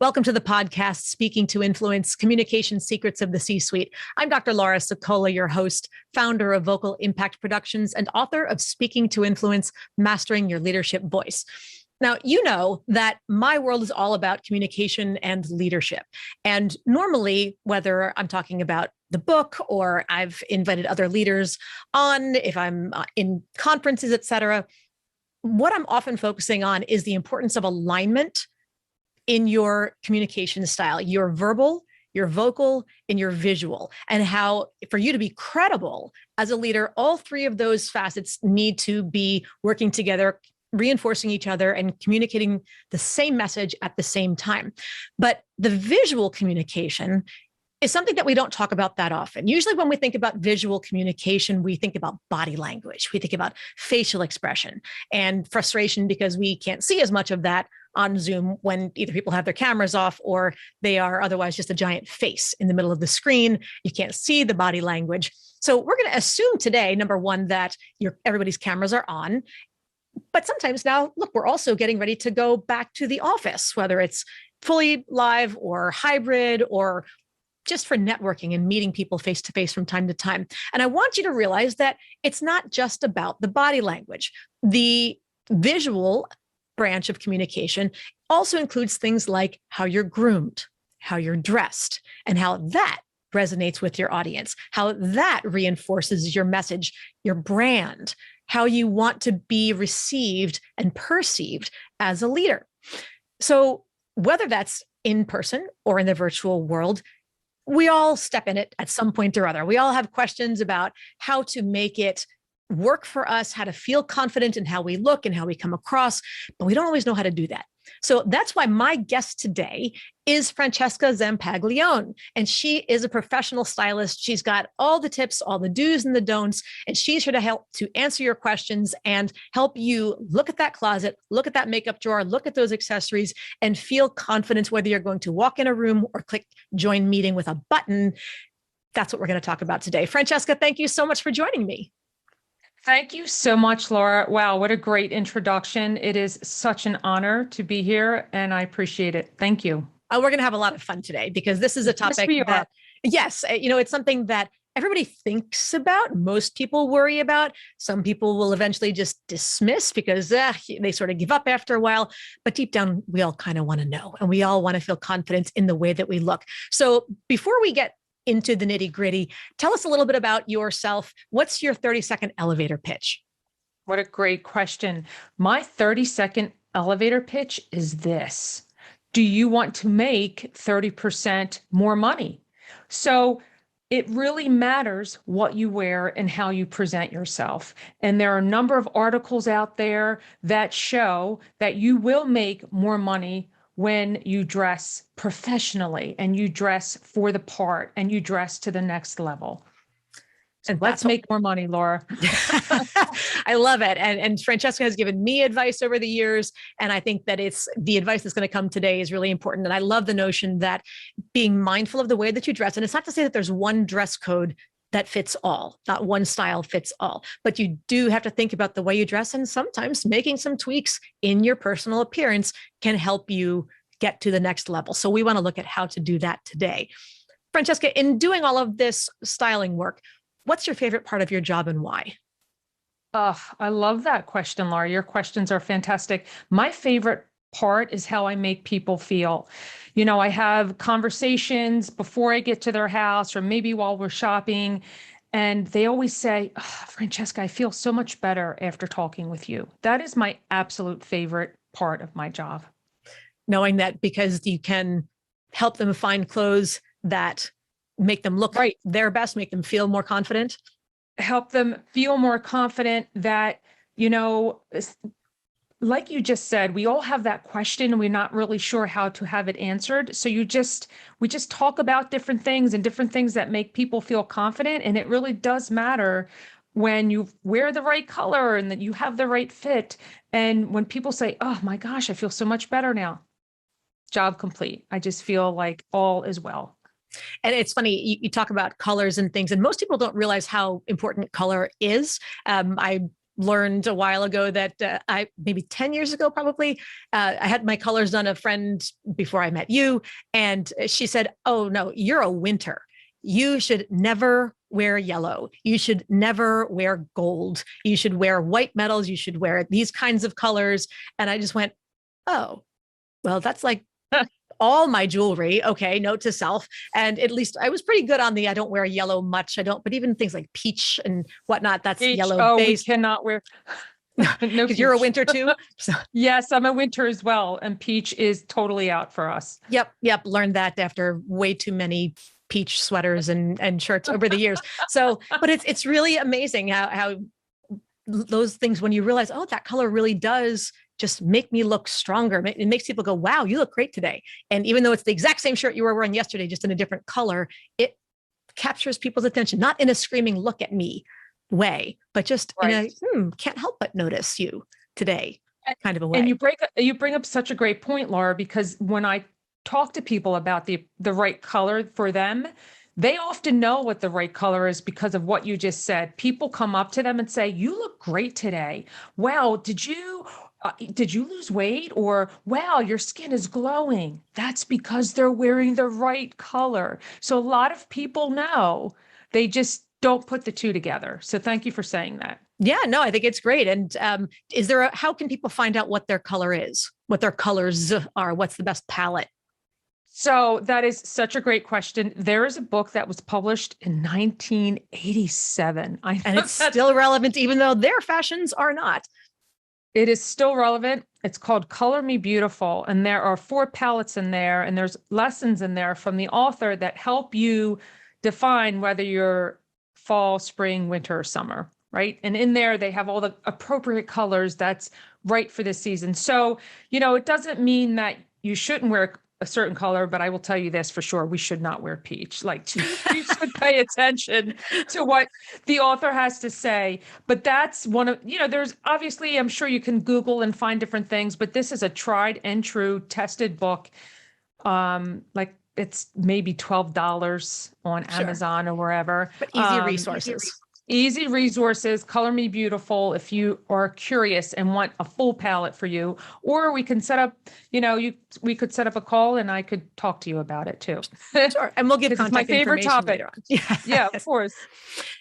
Welcome to the podcast, Speaking to Influence, Communication Secrets of the C-Suite. I'm Dr. Laura Sokola, your host, founder of Vocal Impact Productions, and author of Speaking to Influence, Mastering Your Leadership Voice. Now, you know that my world is all about communication and leadership. And normally, whether I'm talking about the book or I've invited other leaders on, if I'm in conferences, et cetera, what I'm often focusing on is the importance of alignment in your communication style, your verbal, your vocal, and your visual, and how for you to be credible as a leader, all three of those facets need to be working together, reinforcing each other and communicating the same message at the same time. But the visual communication is something that we don't talk about that often. Usually when we think about visual communication, we think about body language, we think about facial expression and frustration because we can't see as much of that on Zoom when either people have their cameras off or they are otherwise just a giant face in the middle of the screen. You can't see the body language. So we're going to assume today, number one, that everybody's cameras are on. But sometimes now, look, we're also getting ready to go back to the office, whether it's fully live or hybrid or just for networking and meeting people face to face from time to time. And I want you to realize that it's not just about the body language. The visual branch of communication also includes things like how you're groomed, how you're dressed, and how that resonates with your audience, how that reinforces your message, your brand, how you want to be received and perceived as a leader. So whether that's in person or in the virtual world, we all step in it at some point or other. We all have questions about how to make it work for us, how to feel confident in how we look and how we come across, but we don't always know how to do that. So that's why my guest today is Francesca Zampaglione, and she is a professional stylist. She's got all the tips, all the do's and the don'ts, and she's here to help to answer your questions and help you look at that closet, look at that makeup drawer, look at those accessories, and feel confident whether you're going to walk in a room or click join meeting with a button. That's what we're going to talk about today. Francesca, thank you so much for joining me. Thank you so much, Laura. Wow, what a great introduction. It is such an honor to be here, and I appreciate it. Thank you. We're going to have a lot of fun today because this is a topic it's something that everybody thinks about. Most people worry about. Some people will eventually just dismiss because they sort of give up after a while. But deep down, we all kind of want to know, and we all want to feel confident in the way that we look. So before we get into the nitty gritty, tell us a little bit about yourself. What's your 30-second elevator pitch? What a great question. My 30-second elevator pitch is this. Do you want to make 30% more money? So it really matters what you wear and how you present yourself. And there are a number of articles out there that show that you will make more money when you dress professionally and you dress for the part and you dress to the next level. And let's make more money, Laura. I love it. And Francesca has given me advice over the years. And I think that it's the advice that's going to come today is really important. And I love the notion that being mindful of the way that you dress. And it's not to say that there's one dress code that fits all, not one style fits all, but you do have to think about the way you dress. And sometimes making some tweaks in your personal appearance can help you get to the next level. So we want to look at how to do that today. Francesca, in doing all of this styling work, what's your favorite part of your job and why? I love that question, Laura. Your questions are fantastic. My favorite part is how I make people feel. You know, I have conversations before I get to their house or maybe while we're shopping, and they always say, Francesca, I feel so much better after talking with you. That is my absolute favorite part of my job. Knowing that because you can help them find clothes that make them look their best, make them feel more confident. Help them feel more confident that, you know, like you just said, we all have that question and we're not really sure how to have it answered. So we just talk about different things and different things that make people feel confident. And it really does matter when you wear the right color and that you have the right fit. And when people say, oh my gosh, I feel so much better now. Job complete. I just feel like all is well. And it's funny, you talk about colors and things, and most people don't realize how important color is. I learned a while ago that maybe 10 years ago, probably, I had my colors done. A friend before I met you, and she said, "Oh no, you're a winter. You should never wear yellow. You should never wear gold. You should wear white metals. You should wear these kinds of colors." And I just went, "Oh, well, that's like all my jewelry." Okay, note to self. And at least I was pretty good on I don't wear yellow much. I don't, but even things like peach and whatnot, that's Peach. yellow Oh, based. we cannot wear. No, Because you're a winter too. So. Yes, I'm a winter as well. And peach is totally out for us. Yep. Learned that after way too many peach sweaters and shirts over the years. So, but it's really amazing how those things, when you realize, oh, that color really does just make me look stronger. It makes people go, wow, you look great today. And even though it's the exact same shirt you were wearing yesterday, just in a different color, it captures people's attention, not in a screaming look at me way, but just in a can't help but notice you today kind of a way. And you bring up such a great point, Laura, because when I talk to people about the right color for them, they often know what the right color is because of what you just said. People come up to them and say, "You look great today. Wow, did you lose weight?" Or, "Wow, your skin is glowing." That's because they're wearing the right color. So a lot of people know, they just don't put the two together. So thank you for saying that. Yeah, no, I think it's great. And how can people find out what their color is, what their colors are? What's the best palette? So that is such a great question. There is a book that was published in 1987. And it's still relevant, even though their fashions are not. It is still relevant. It's called Color Me Beautiful. And there are 4 palettes in there. And there's lessons in there from the author that help you define whether you're fall, spring, winter, or summer, right? And in there, they have all the appropriate colors that's right for this season. So, it doesn't mean that you shouldn't wear a certain color, but I will tell you this for sure: we should not wear peach. Like, you should pay attention to what the author has to say. But that's one of, there's obviously, I'm sure you can Google and find different things, but this is a tried and true tested book. Like, it's maybe $12 on Amazon or wherever. But easy resources. Easy resources. Color Me Beautiful if you are curious and want a full palette for you. Or we can set up, we could set up a call and I could talk to you about it too. Sure. And we'll give contact my favorite information topic. Yeah, of course.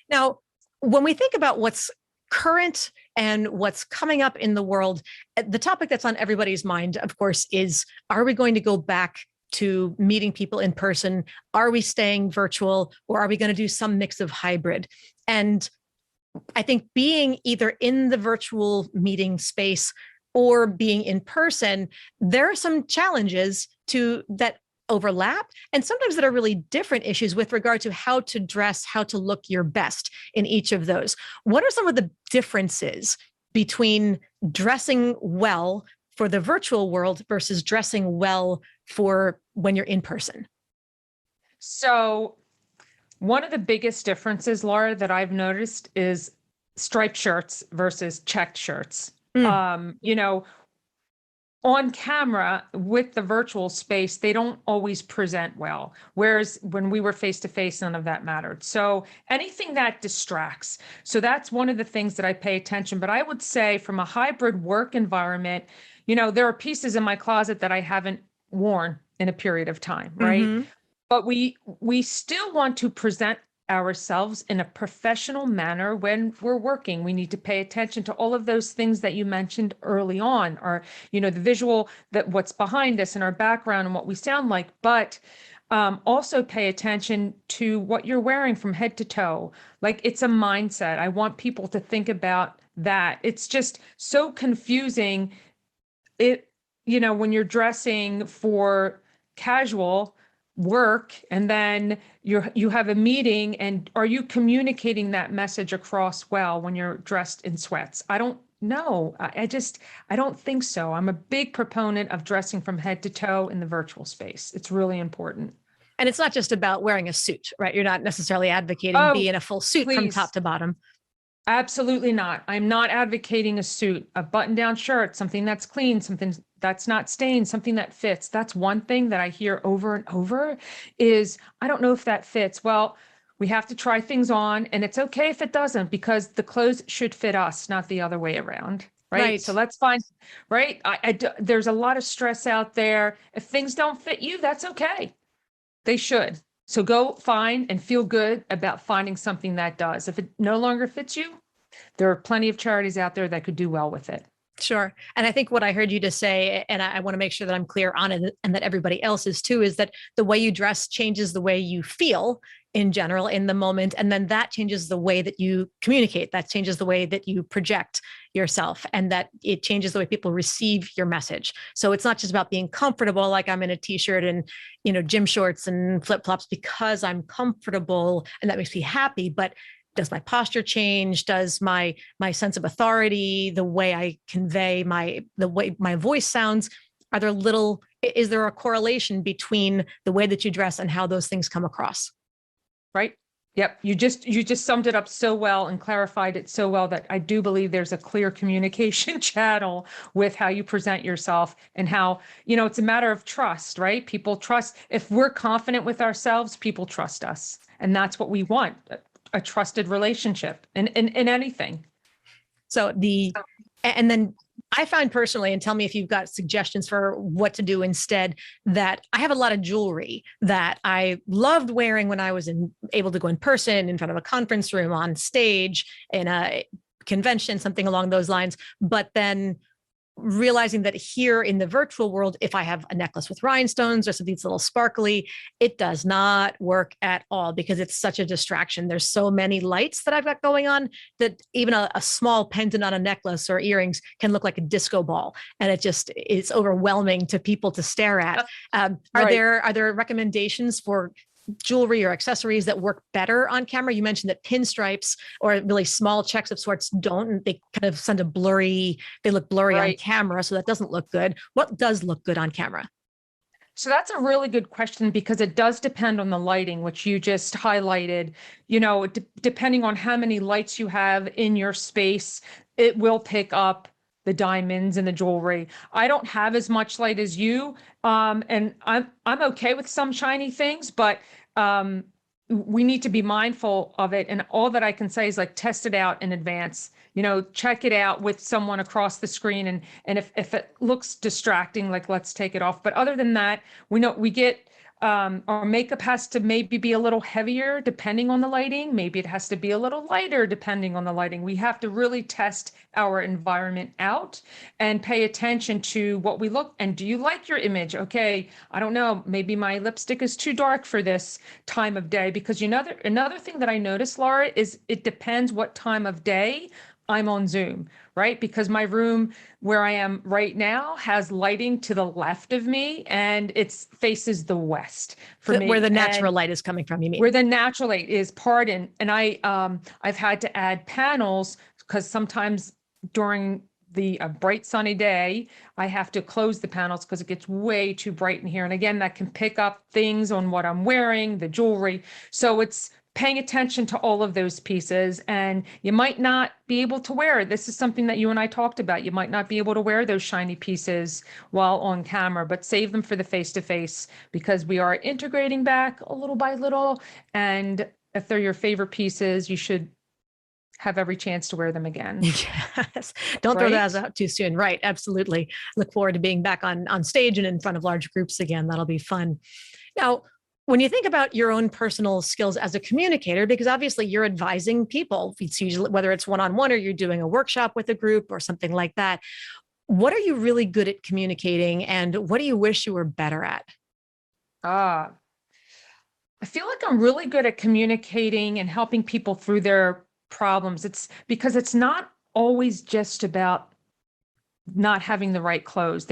Now, when we think about what's current and what's coming up in the world, the topic that's on everybody's mind, of course, is, are we going to go back to meeting people in person? Are we staying virtual, or are we going to do some mix of hybrid? And I think being either in the virtual meeting space or being in person, there are some challenges that overlap, and sometimes that are really different issues with regard to how to dress, how to look your best in each of those. What are some of the differences between dressing well for the virtual world versus dressing well for when you're in person? So one of the biggest differences, Laura, that I've noticed is striped shirts versus checked shirts. On camera with the virtual space, they don't always present well. Whereas when we were face to face, none of that mattered. So anything that distracts. So that's one of the things that I pay attention. But I would say from a hybrid work environment, there are pieces in my closet that I haven't worn in a period of time, right? Mm-hmm. But we still want to present ourselves in a professional manner when we're working. We need to pay attention to all of those things that you mentioned early on, or, the visual, that what's behind us and our background and what we sound like, but also pay attention to what you're wearing from head to toe. Like, it's a mindset. I want people to think about that. It's just so confusing. When you're dressing for casual work and then you have a meeting, and are you communicating that message across well when you're dressed in sweats? I don't know. I don't think so. I'm a big proponent of dressing from head to toe in the virtual space. It's really important. And it's not just about wearing a suit, right? You're not necessarily advocating being in a full suit from top to bottom. Absolutely not. I'm not advocating a suit, a button-down shirt, something that's clean, something that's not stained, something that fits. That's one thing that I hear over and over is, I don't know if that fits. Well, We have to try things on, and it's okay if it doesn't, because the clothes should fit us, not the other way around. Right. So let's find, right. There's a lot of stress out there. If things don't fit you, that's okay. They should. So go find and feel good about finding something that does. If it no longer fits you, there are plenty of charities out there that could do well with it. Sure. And I think what I heard you just say, and I want to make sure that I'm clear on it and that everybody else is too, is that the way you dress changes the way you feel in general in the moment. And then that changes the way that you communicate. That changes the way that you project yourself, and that it changes the way people receive your message. So it's not just about being comfortable, like I'm in a t-shirt and, gym shorts and flip flops because I'm comfortable and that makes me happy. But does my posture change? Does my sense of authority, the way I convey the way my voice sounds, is there a correlation between the way that you dress and how those things come across? Right. Yep. You just summed it up so well and clarified it so well that I do believe there's a clear communication channel with how you present yourself, and how, it's a matter of trust, right? People trust. If we're confident with ourselves, people trust us. And that's what we want. A trusted relationship in anything. And then I find personally, and tell me if you've got suggestions for what to do instead, that I have a lot of jewelry that I loved wearing when I was able to go in person, in front of a conference room, on stage, in a convention, something along those lines. But then realizing that here in the virtual world, if I have a necklace with rhinestones or something that's a little sparkly, it does not work at all because it's such a distraction. There's so many lights that I've got going on that even a small pendant on a necklace or earrings can look like a disco ball. And it's overwhelming to people to stare at. Are there recommendations for jewelry or accessories that work better on camera? You mentioned that pinstripes or really small checks of sorts don't, they kind of they look blurry on camera. So that doesn't look good. What does look good on camera? So that's a really good question, because it does depend on the lighting, which you just highlighted. Depending on how many lights you have in your space, it will pick up the diamonds and the jewelry. I don't have as much light as you, and I'm okay with some shiny things, but we need to be mindful of it. And all that I can say is, like, test it out in advance. Check it out with someone across the screen, and if it looks distracting, like, let's take it off. But other than that, we get our makeup has to maybe be a little heavier depending on the lighting. Maybe it has to be a little lighter depending on the lighting. We have to really test our environment out and pay attention to what we look. And do you like your image? Okay, I don't know, maybe my lipstick is too dark for this time of day. Because another thing that I noticed, Laura, is it depends what time of day I'm on Zoom, right? Because my room where I am right now has lighting to the left of me, and it faces the west for me. Where the natural light is coming from, you mean? Where the natural light is, pardon. And I've had to add panels, because sometimes during the bright sunny day, I have to close the panels because it gets way too bright in here. And again, that can pick up things on what I'm wearing, the jewelry. So it's paying attention to all of those pieces. And you might not be able to wear it. This is something that you and I talked about. You might not be able to wear those shiny pieces while on camera, but save them for the face-to-face, because we are integrating back a little by little. And if they're your favorite pieces, you should have every chance to wear them again. Yes. Don't throw those out too soon. Right. Absolutely. Look forward to being back on stage and in front of large groups again. That'll be fun. Now, when you think about your own personal skills as a communicator, because obviously you're advising people, it's usually whether it's one-on-one or you're doing a workshop with a group or something like that, what are you really good at communicating, and what do you wish you were better at? I feel like I'm really good at communicating and helping people through their problems. It's because it's not always just about not having the right clothes.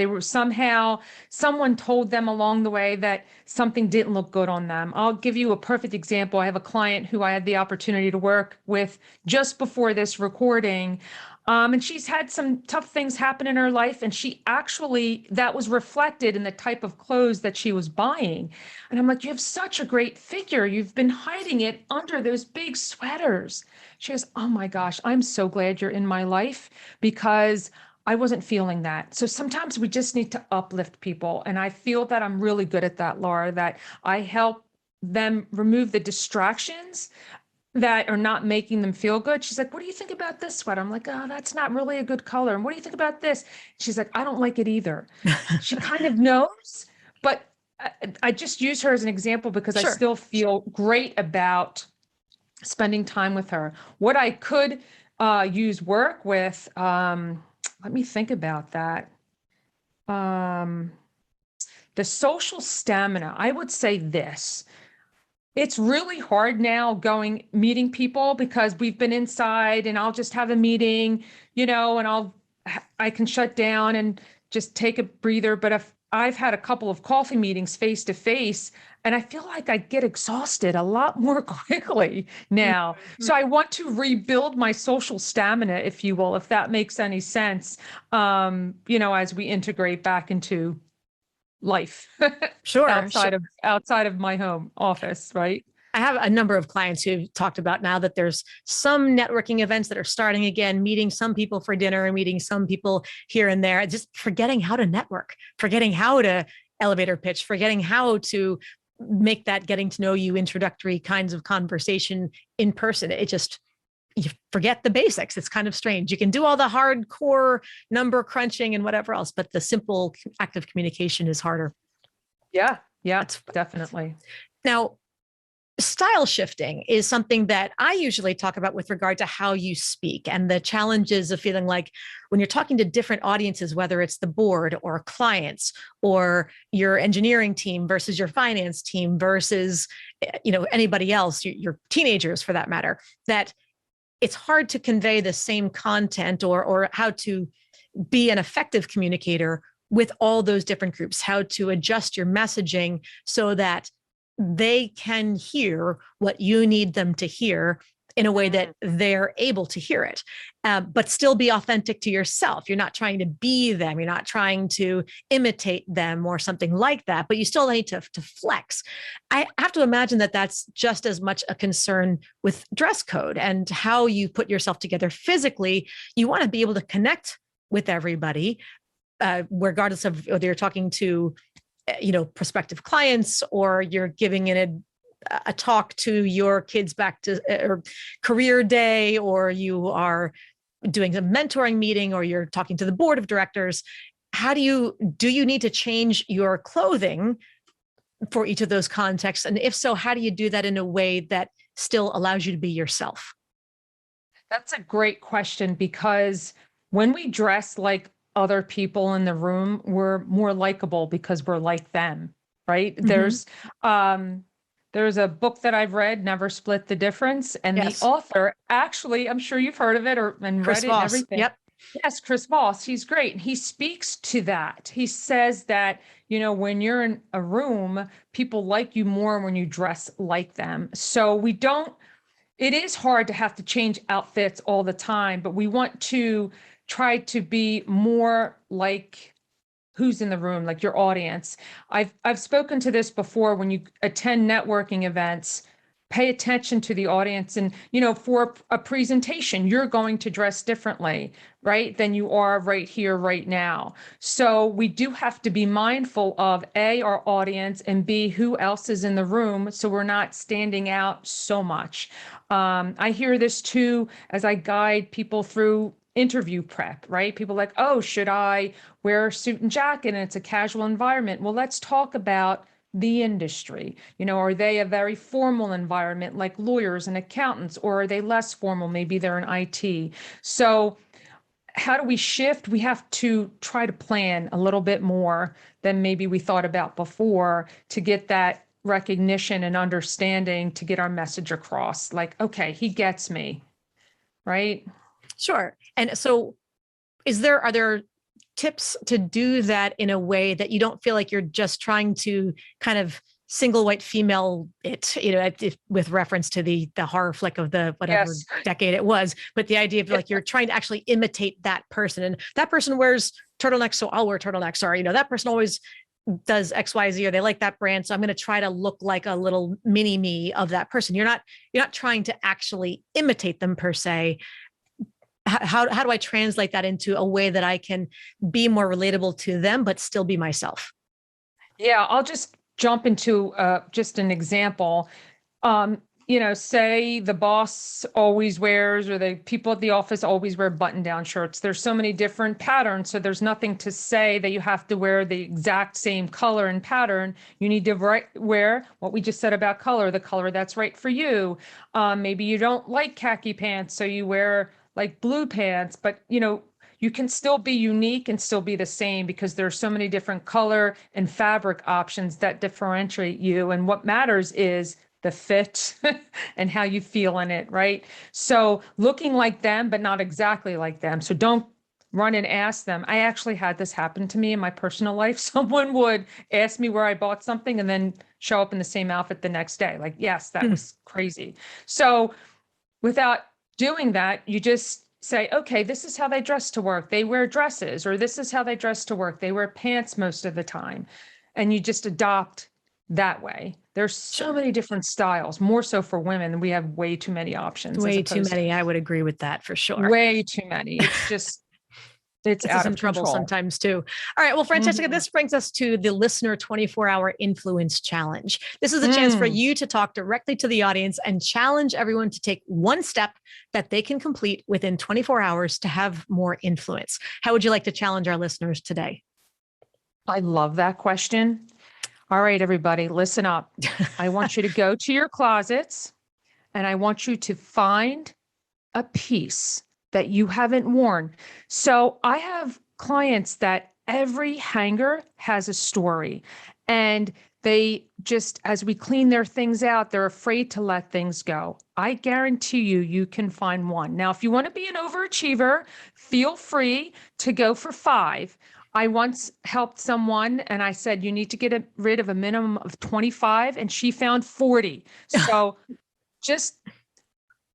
Someone told them along the way that something didn't look good on them. I'll give you a perfect example. I have a client who I had the opportunity to work with just before this recording. And she's had some tough things happen in her life. And that was reflected in the type of clothes that she was buying. And I'm like, you have such a great figure. You've been hiding it under those big sweaters. She goes, oh my gosh, I'm so glad you're in my life, because I wasn't feeling that. So sometimes we just need to uplift people. And I feel that I'm really good at that, Laura, that I help them remove the distractions that are not making them feel good. She's like, what do you think about this sweater? I'm like, oh, that's not really a good color. And what do you think about this? She's like, I don't like it either. She kind of knows, but I just use her as an example because I Sure. still feel great about spending time with her. What I could use work with, let me think about that. The social stamina, I would say this. It's really hard now meeting people because we've been inside and I'll just have a meeting, and I can shut down and just take a breather. But if I've had a couple of coffee meetings face to face, and I feel like I get exhausted a lot more quickly now. So I want to rebuild my social stamina, if you will, if that makes any sense, as we integrate back into life Sure. outside of my home office, right? I have a number of clients who've talked about now that there's some networking events that are starting again, meeting some people for dinner and meeting some people here and there, just forgetting how to network, forgetting how to elevator pitch, forgetting how to make that getting to know you introductory kinds of conversation in person. You forget the basics. It's kind of strange. You can do all the hardcore number crunching and whatever else, but the simple act of communication is harder. Yeah, definitely. Now, style shifting is something that I usually talk about with regard to how you speak and the challenges of feeling like when you're talking to different audiences, whether it's the board or clients or your engineering team versus your finance team versus, anybody else, your teenagers for that matter, that it's hard to convey the same content or how to be an effective communicator with all those different groups, how to adjust your messaging so that they can hear what you need them to hear in a way that they're able to hear it, but still be authentic to yourself. You're not trying to be them. You're not trying to imitate them or something like that, but you still need to flex. I have to imagine that that's just as much a concern with dress code and how you put yourself together physically. You want to be able to connect with everybody, regardless of whether you're talking to prospective clients or you're giving a talk to your kids back to or career day, or you are doing a mentoring meeting, or you're talking to the board of directors. Do you need to change your clothing for each of those contexts? And if so, how do you do that in a way that still allows you to be yourself? That's a great question, because when we dress like other people in the room, we're more likable because we're like them, right? Mm-hmm. There's a book that I've read, Never Split the Difference. And yes. The author, actually, I'm sure you've heard of it and Chris read it Voss. And everything. Yep. Yes, Chris Voss. He's great. And he speaks to that. He says that, when you're in a room, people like you more when you dress like them. So it is hard to have to change outfits all the time, but we want to try to be more like who's in the room, like your audience. I've spoken to this before. When you attend networking events, pay attention to the audience. And, for a presentation, you're going to dress differently, right, than you are right here, right now. So we do have to be mindful of A, our audience, and B, who else is in the room, so we're not standing out so much. I hear this too as I guide people through interview prep, right? People like, oh, should I wear a suit and jacket and it's a casual environment? Well, let's talk about the industry. Are they a very formal environment like lawyers and accountants, or are they less formal? Maybe they're in IT. So how do we shift? We have to try to plan a little bit more than maybe we thought about before to get that recognition and understanding, to get our message across. Like, okay, he gets me, right? Sure. And so are there tips to do that in a way that you don't feel like you're just trying to kind of single white female it, with reference to the horror flick of the whatever yes. decade it was, but the idea of like you're trying to actually imitate that person, and that person wears turtlenecks, so I'll wear turtlenecks, or that person always does XYZ, or they like that brand, so I'm going to try to look like a little mini me of that person. You're not trying to actually imitate them per se. How do I translate that into a way that I can be more relatable to them, but still be myself? Yeah, I'll just jump into just an example. Say the boss always wears, or the people at the office always wear button-down shirts. There's so many different patterns, so there's nothing to say that you have to wear the exact same color and pattern. You need to wear what we just said about color, the color that's right for you. Maybe you don't like khaki pants, so you wear like blue pants, but you can still be unique and still be the same, because there's so many different color and fabric options that differentiate you. And what matters is the fit and how you feel in it, right? So looking like them, but not exactly like them. So don't run and ask them. I actually had this happen to me in my personal life. Someone would ask me where I bought something and then show up in the same outfit the next day. Like, yes, that was crazy. So without doing that, you just say, okay, this is how they dress to work. They wear dresses, or this is how they dress to work. They wear pants most of the time. And you just adopt that way. There's so many different styles, more so for women. We have way too many options. Way too many. I would agree with that for sure. Way too many. It's just, it's out of trouble control sometimes too. All right. Well, Francesca, this brings us to the listener 24-hour influence challenge. This is a chance for you to talk directly to the audience and challenge everyone to take one step that they can complete within 24 hours to have more influence. How would you like to challenge our listeners today? I love that question. All right, everybody, listen up. I want you to go to your closets, and I want you to find a piece that you haven't worn. So I have clients that every hanger has a story, and they just, as we clean their things out, they're afraid to let things go. I guarantee you can find one. Now, if you want to be an overachiever, feel free to go for 5. I once helped someone and I said, you need to get rid of a minimum of 25, and she found 40. So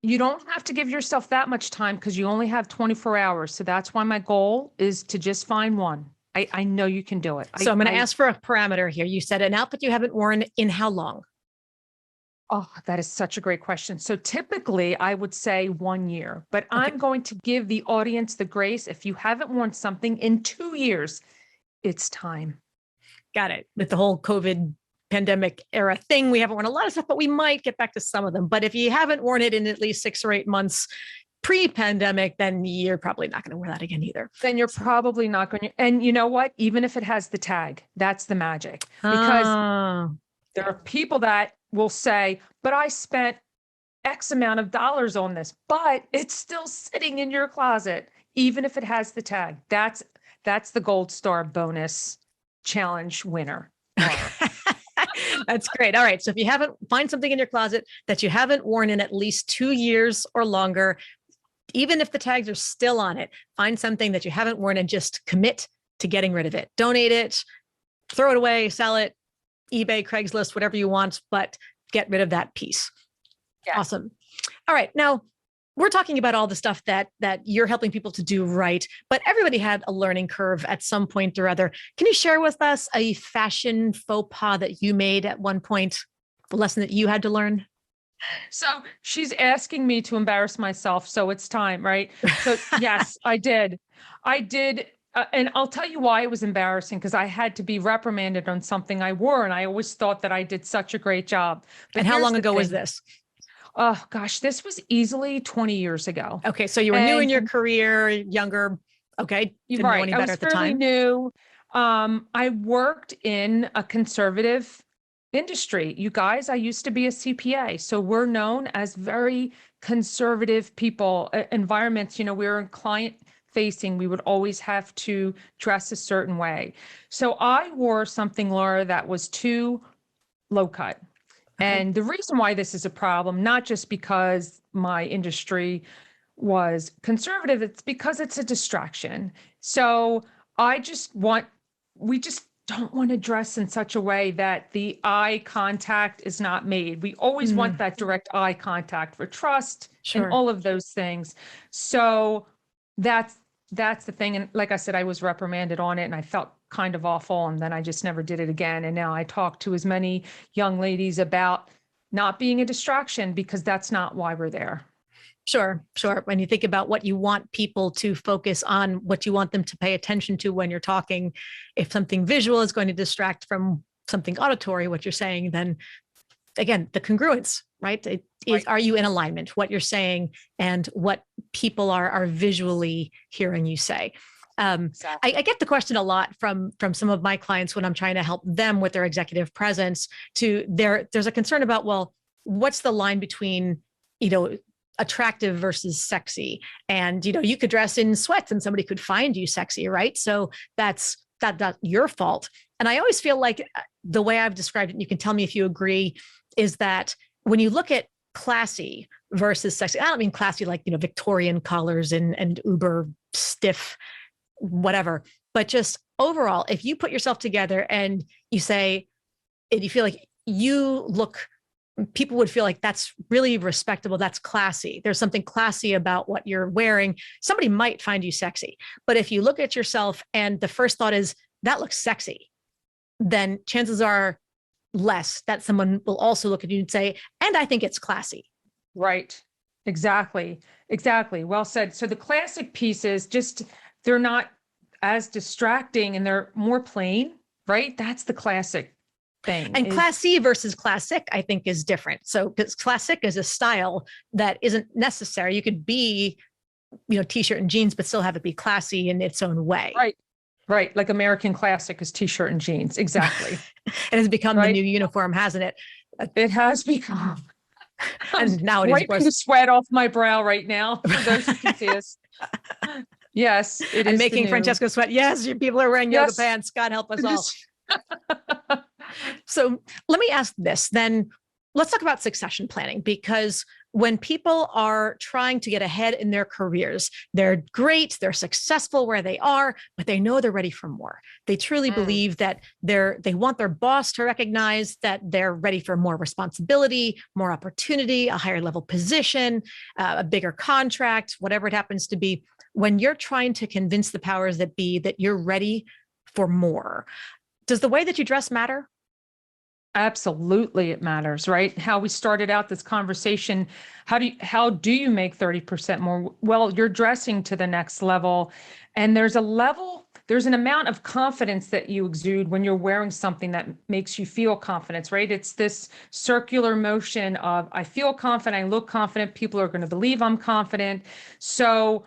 you don't have to give yourself that much time, because you only have 24 hours. So that's why my goal is to just find one. I know you can do it. So I'm going to ask for a parameter here. You said an outfit you haven't worn in how long? Oh, that is such a great question. So typically I would say 1 year, but I'm going to give the audience the grace. If you haven't worn something in 2 years, it's time. Got it. With the whole COVID pandemic era thing, we haven't worn a lot of stuff, but we might get back to some of them. But if you haven't worn it in at least 6 or 8 months pre-pandemic, then you're probably not going to wear that again either. Then you're probably not going to. And you know what? Even if it has the tag, that's the magic. Because there are people that will say, but I spent X amount of dollars on this, but it's still sitting in your closet, even if it has the tag. That's the gold star bonus challenge winner. That's great. All right. So if you find something in your closet that you haven't worn in at least 2 years or longer, even if the tags are still on it, find something that you haven't worn and just commit to getting rid of it. Donate it, throw it away, sell it, eBay, Craigslist, whatever you want, but get rid of that piece. Yeah. Awesome. All right. Now we're talking about all the stuff that you're helping people to do right, but everybody had a learning curve at some point or other. Can you share with us a fashion faux pas that you made at one point, the lesson that you had to learn? So she's asking me to embarrass myself. So it's time, right? So yes, I did. And I'll tell you why it was embarrassing, because I had to be reprimanded on something I wore. And I always thought that I did such a great job. But and how long ago was this? Oh gosh, this was easily 20 years ago. Okay. So you were new in your career, younger. Okay. Didn't know any better at the time. I was fairly new. I worked in a conservative industry. You guys, I used to be a CPA. So we're known as very conservative people, environments. We were in client facing, we would always have to dress a certain way. So I wore something, Laura, that was too low cut. And the reason why this is a problem, not just because my industry was conservative, it's because it's a distraction. So we just don't want to dress in such a way that the eye contact is not made. We always want that direct eye contact for trust and all of those things. So that's the thing. And like I said, I was reprimanded on it and I felt kind of awful. And then I just never did it again. And now I talk to as many young ladies about not being a distraction, because that's not why we're there. Sure. When you think about what you want people to focus on, what you want them to pay attention to when you're talking, if something visual is going to distract from something auditory, what you're saying, then again, the congruence, right? Right. Are you in alignment, what you're saying and what people are visually hearing you say? Exactly. I get the question a lot from some of my clients when I'm trying to help them with their executive presence. There's a concern about, well, what's the line between, attractive versus sexy? And, you could dress in sweats and somebody could find you sexy, right? So that's your fault. And I always feel like the way I've described it, and you can tell me if you agree, is that when you look at classy versus sexy, I don't mean classy like, Victorian collars and uber stiff, whatever, but just overall, if you put yourself together and you say, and you feel like people would feel like that's really respectable, that's classy, there's something classy about what you're wearing, somebody might find you sexy. But if you look at yourself and the first thought is, that looks sexy, then chances are less that someone will also look at you and say, and I think it's classy. Right. Exactly. Well said. So the classic pieces, they're not as distracting and they're more plain, right? That's the classic thing. And classy versus classic, I think, is different. So because classic is a style that isn't necessary. You could be, t-shirt and jeans, but still have it be classy in its own way. Right. Like American classic is t-shirt and jeans. Exactly. It has become the new uniform, hasn't it? It has become. And now it is wiping the sweat off my brow right now. For those who can see us. Yes, it is. I'm making Francesca sweat. Yes, people are wearing yoga pants. God help us all. So let me ask this then. Let's talk about succession planning, because when people are trying to get ahead in their careers, they're great, they're successful where they are, but they know they're ready for more. They truly believe that they want their boss to recognize that they're ready for more responsibility, more opportunity, a higher level position, a bigger contract, whatever it happens to be. When you're trying to convince the powers that be that you're ready for more, does the way that you dress matter? Absolutely, it matters, right? How we started out this conversation. How do you make 30% more? Well, you're dressing to the next level, and there's an amount of confidence that you exude when you're wearing something that makes you feel confidence, right? It's this circular motion of, I feel confident, I look confident, people are going to believe I'm confident. So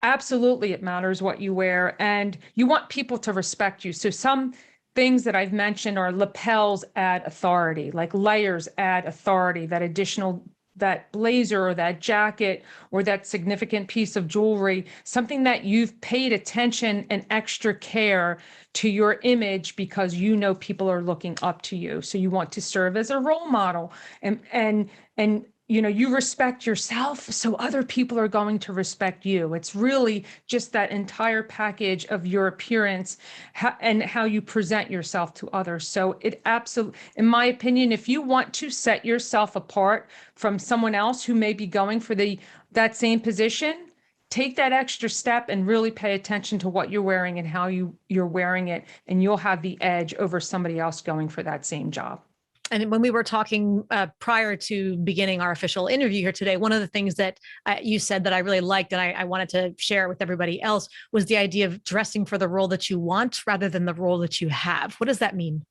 absolutely, it matters what you wear, and you want people to respect you. So some things that I've mentioned are lapels add authority, like layers add authority, that blazer or that jacket or that significant piece of jewelry, something that you've paid attention and extra care to your image because people are looking up to you. So you want to serve as a role model, and you respect yourself, so other people are going to respect you. It's really just that entire package of your appearance and how you present yourself to others. So it absolutely, in my opinion, if you want to set yourself apart from someone else who may be going for that same position, take that extra step and really pay attention to what you're wearing and how you're wearing it, and you'll have the edge over somebody else going for that same job. And when we were talking prior to beginning our official interview here today, one of the things that you said that I really liked and I wanted to share with everybody else was the idea of dressing for the role that you want rather than the role that you have. What does that mean?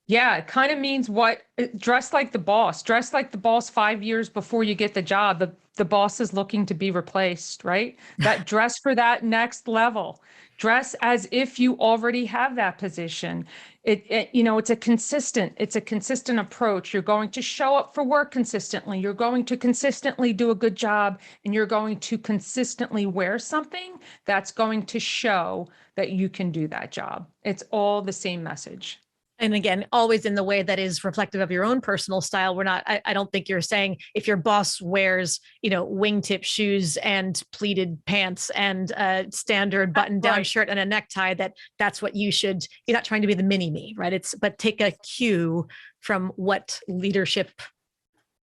Yeah, it kind of means dress like the boss. Dress like the boss 5 years before you get the job. The boss is looking to be replaced, right? That dress for that next level. Dress as if you already have that position. It's a consistent approach. You're going to show up for work consistently. You're going to consistently do a good job, and you're going to consistently wear something that's going to show that you can do that job. It's all the same message. And again, always in the way that is reflective of your own personal style. I don't think you're saying if your boss wears, wingtip shoes and pleated pants and a standard button down shirt and a necktie, that's what you should, you're not trying to be the mini me, right? But take a cue from what leadership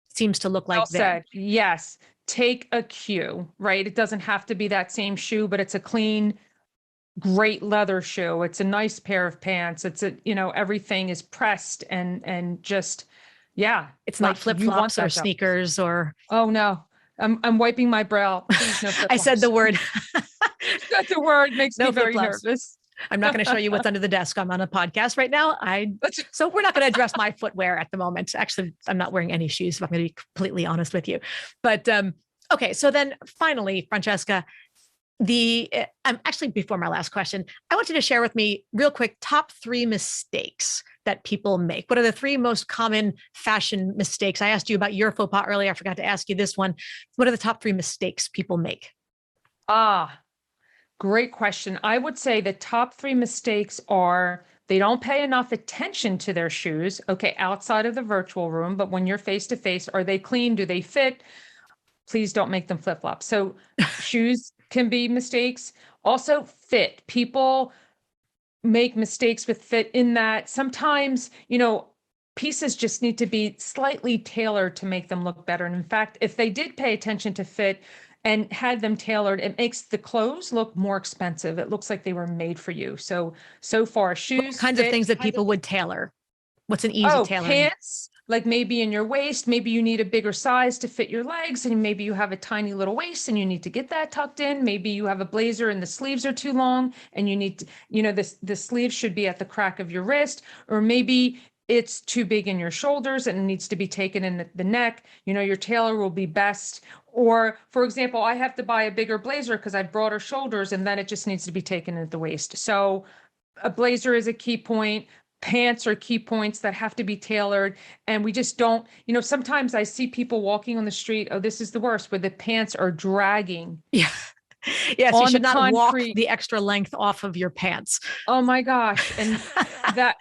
seems to look like. Well said. Yes. Take a cue, right? It doesn't have to be that same shoe, but it's a clean, great leather shoe. It's a nice pair of pants. Everything is pressed and just, it's not flip-flops or sneakers or. Oh no, I'm wiping my brow. Please, no flip-flops. I said the word. Said the word makes me very nervous. I'm not going to show you what's under the desk. I'm on a podcast right now. So we're not going to address my footwear at the moment. Actually, I'm not wearing any shoes, if I'm going to be completely honest with you. But okay. So then finally, Francesca, before my last question, I want you to share with me real quick, top 3 mistakes that people make. What are the 3 most common fashion mistakes? I asked you about your faux pas earlier. I forgot to ask you this one. What are the top 3 mistakes people make? Great question. I would say the top 3 mistakes are they don't pay enough attention to their shoes. Okay, outside of the virtual room, but when you're face to face, are they clean? Do they fit? Please don't make them flip-flop. So shoes can be mistakes. Also fit. People make mistakes with fit in that sometimes, pieces just need to be slightly tailored to make them look better. And in fact, if they did pay attention to fit and had them tailored, it makes the clothes look more expensive. It looks like they were made for you. So far, shoes, what kinds of things that people would tailor? What's an easy tailoring? Pants, like maybe in your waist, maybe you need a bigger size to fit your legs, and maybe you have a tiny little waist and you need to get that tucked in. Maybe you have a blazer and the sleeves are too long and you need to, the sleeves should be at the crack of your wrist, or maybe it's too big in your shoulders and it needs to be taken in the neck. Your tailor will be best. Or for example, I have to buy a bigger blazer because I have broader shoulders and then it just needs to be taken at the waist. So a blazer is a key point. Pants are key points that have to be tailored. And we just don't, sometimes I see people walking on the street. Oh, this is the worst, where the pants are dragging. Yeah. Yes, you should not walk the extra length off of your pants. Oh my gosh. And that,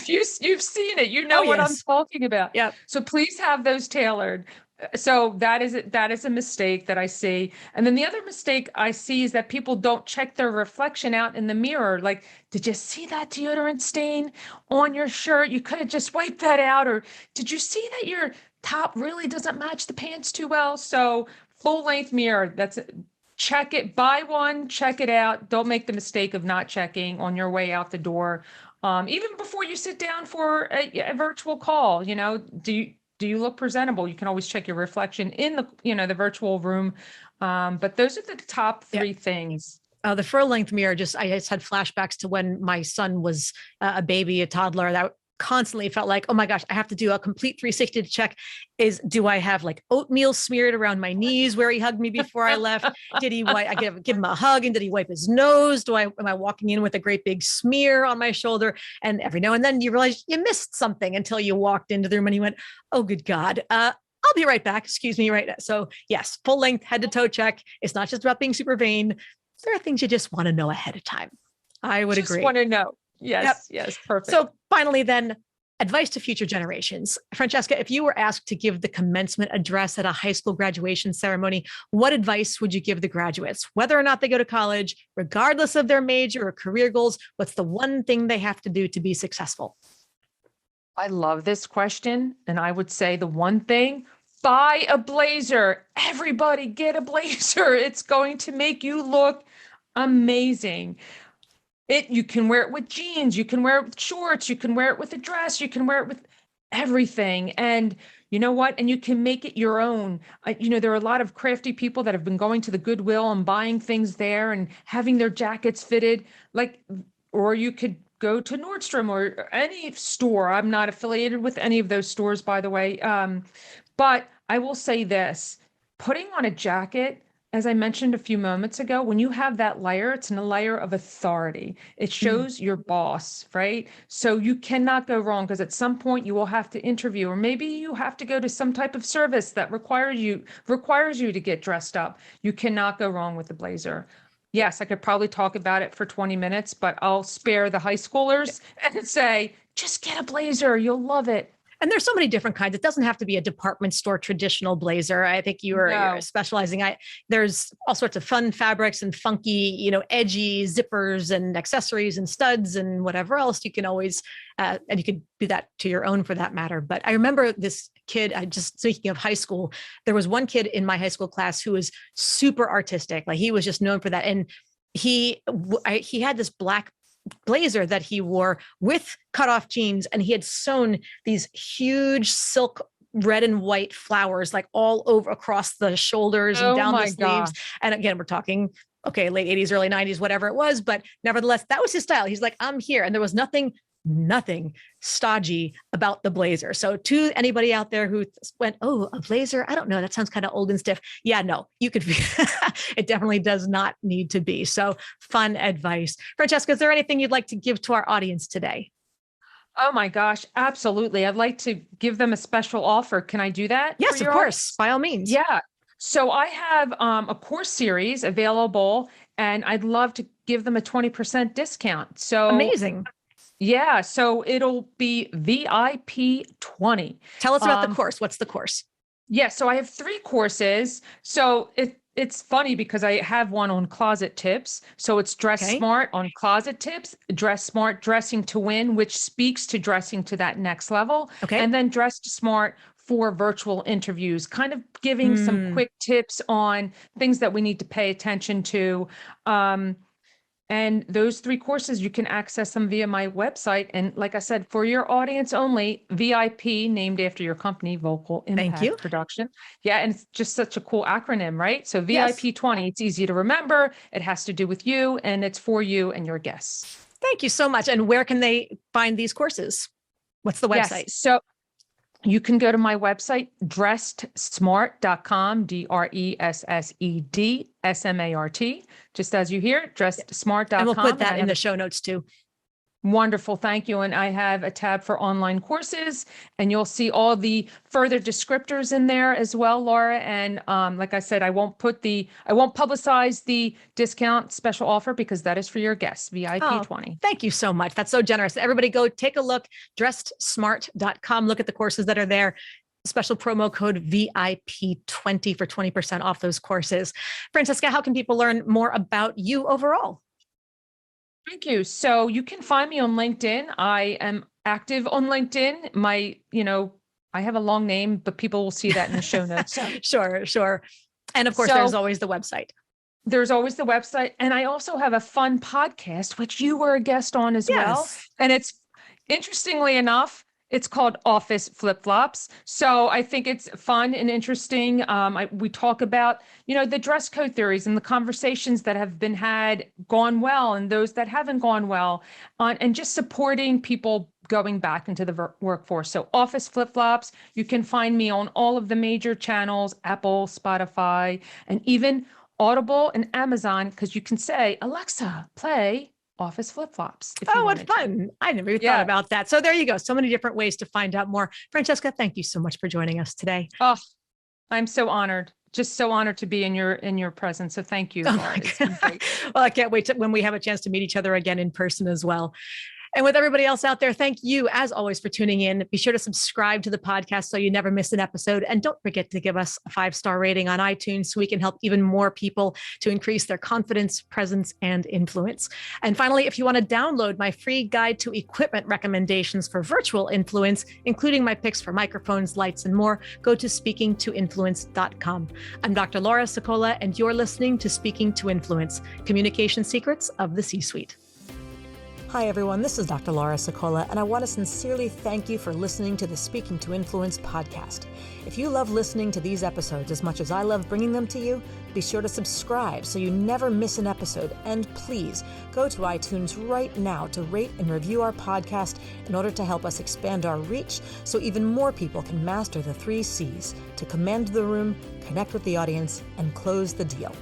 you've seen it, what I'm talking about. Yeah. So please have those tailored. So that is a mistake that I see. And then the other mistake I see is that people don't check their reflection out in the mirror. Like, did you see that deodorant stain on your shirt? You could have just wiped that out. Or did you see that your top really doesn't match the pants too well? So full length mirror, check it, buy one, check it out. Don't make the mistake of not checking on your way out the door. Even before you sit down for a virtual call, do you look presentable? You can always check your reflection in the virtual room. But those are the top 3 things. The full length mirror, I just had flashbacks to when my son was a baby, a toddler, that constantly felt like, oh my gosh, I have to do a complete 360 to check do I have like oatmeal smeared around my knees where he hugged me before I left? Did he wipe? I give him a hug, and did he wipe his nose? Am I walking in with a great big smear on my shoulder? And every now and then you realize you missed something until you walked into the room and you went, oh, good God. I'll be right back. Excuse me right now. So yes, full length head to toe check. It's not just about being super vain. There are things you just want to know ahead of time. I would agree. Just want to know. Yes. Yep. Yes. Perfect. So finally then, advice to future generations. Francesca, if you were asked to give the commencement address at a high school graduation ceremony, what advice would you give the graduates? Whether or not they go to college, regardless of their major or career goals, what's the one thing they have to do to be successful? I love this question. And I would say the one thing, buy a blazer. Everybody get a blazer. It's going to make you look amazing. You can wear it with jeans, you can wear it with shorts, you can wear it with a dress, you can wear it with everything. And you know what? And you can make it your own. There are a lot of crafty people that have been going to the Goodwill and buying things there and having their jackets fitted, or you could go to Nordstrom or any store. I'm not affiliated with any of those stores, by the way. But I will say this, putting on a jacket, as I mentioned a few moments ago, when you have that layer, it's a layer of authority. It shows your boss, right? So you cannot go wrong, because at some point you will have to interview, or maybe you have to go to some type of service that requires you to get dressed up. You cannot go wrong with the blazer. Yes, I could probably talk about it for 20 minutes, but I'll spare the high schoolers and say, just get a blazer. You'll love it. And there's so many different kinds. It doesn't have to be a department store traditional blazer. I think you're specializing. There's all sorts of fun fabrics and funky, edgy zippers and accessories and studs and whatever else. You can always, and you could do that to your own for that matter. But I remember this kid, just speaking of high school, there was one kid in my high school class who was super artistic. Like he was just known for that. And he had this black blazer that he wore with cutoff jeans, and he had sewn these huge silk red and white flowers like all over across the shoulders and down the sleeves. And again, we're talking okay, late 80s, early 90s, whatever it was. But nevertheless, that was his style. He's like, I'm here. And there was nothing stodgy about the blazer. So to anybody out there who went, oh, a blazer, I don't know, that sounds kind of old and stiff. Yeah, no, you could, it definitely does not need to be. So fun advice. Francesca, is there anything you'd like to give to our audience today? Oh my gosh, absolutely. I'd like to give them a special offer. Can I do that? Yes, of course, by all means. Yeah. So I have a course series available and I'd love to give them a 20% discount. So amazing. Yeah. So it'll be VIP 20. Tell us about the course. What's the course? Yeah. So I have 3 courses. So it's funny because I have one on closet tips. So it's Dress Smart on closet tips, Dress Smart, dressing to win, which speaks to dressing to that next level. Okay. And then Dressed Smart for virtual interviews, kind of giving some quick tips on things that we need to pay attention to. And those 3 courses, you can access them via my website. And like I said, for your audience only, VIP, named after your company, Vocal Impact Production. Yeah, and it's just such a cool acronym, right? So VIP 20, it's easy to remember. It has to do with you, and it's for you and your guests. Thank you so much. And where can they find these courses? What's the website? Yes, so you can go to my website, dressedsmart.com, DRESSEDSMART, just as you hear, dressedsmart.com. And we'll put that in the show notes too. Wonderful. Thank you. And I have a tab for online courses, and you'll see all the further descriptors in there as well, Laura. And like I said, I won't publicize the discount special offer because that is for your guests, VIP 20. Thank you so much. That's so generous. Everybody go take a look, dressedsmart.com. Look at the courses that are there. Special promo code VIP20 for 20% off those courses. Francesca, how can people learn more about you overall? Thank you. So you can find me on LinkedIn. I am active on LinkedIn. I have a long name, but people will see that in the show notes. Sure. And of course, there's always the website. There's always the website. And I also have a fun podcast, which you were a guest on as well. And it's, interestingly enough, it's called Office Flip Flops. So I think it's fun and interesting. We talk about, the dress code theories and the conversations that have been gone well, and those that haven't gone well, and just supporting people going back into the workforce. So Office Flip Flops, you can find me on all of the major channels, Apple, Spotify, and even Audible and Amazon, because you can say, Alexa, play Office Flip Flops. Oh, what fun. I never even thought about that. So there you go. So many different ways to find out more. Francesca, thank you so much for joining us today. Oh, I'm so honored. Just so honored to be in your presence. So thank you. Well, I can't wait when we have a chance to meet each other again in person as well. And with everybody else out there, thank you as always for tuning in. Be sure to subscribe to the podcast so you never miss an episode. And don't forget to give us a 5-star rating on iTunes so we can help even more people to increase their confidence, presence, and influence. And finally, if you want to download my free guide to equipment recommendations for virtual influence, including my picks for microphones, lights, and more, go to speakingtoinfluence.com. I'm Dr. Laura Sicola, and you're listening to Speaking to Influence, Communication Secrets of the C-Suite. Hi, everyone. This is Dr. Laura Sicola, and I want to sincerely thank you for listening to the Speaking to Influence podcast. If you love listening to these episodes as much as I love bringing them to you, be sure to subscribe so you never miss an episode. And please go to iTunes right now to rate and review our podcast in order to help us expand our reach so even more people can master the 3 C's to command the room, connect with the audience, and close the deal.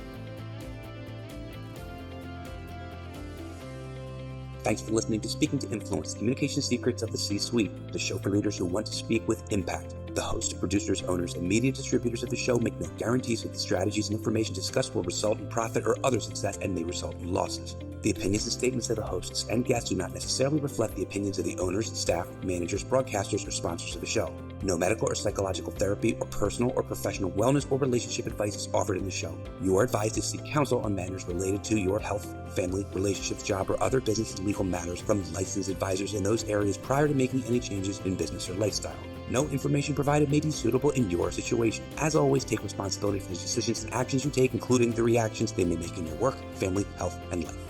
Thanks for listening to Speaking to Influence, Communication Secrets of the C-Suite, the show for leaders who want to speak with impact. The hosts, producers, owners, and media distributors of the show make no guarantees that the strategies and information discussed will result in profit or other success and may result in losses. The opinions and statements of the hosts and guests do not necessarily reflect the opinions of the owners, staff, managers, broadcasters, or sponsors of the show. No medical or psychological therapy or personal or professional wellness or relationship advice is offered in the show. You are advised to seek counsel on matters related to your health, family, relationships, job, or other business and legal matters from licensed advisors in those areas prior to making any changes in business or lifestyle. No information provided may be suitable in your situation. As always, take responsibility for the decisions and actions you take, including the reactions they may make in your work, family, health, and life.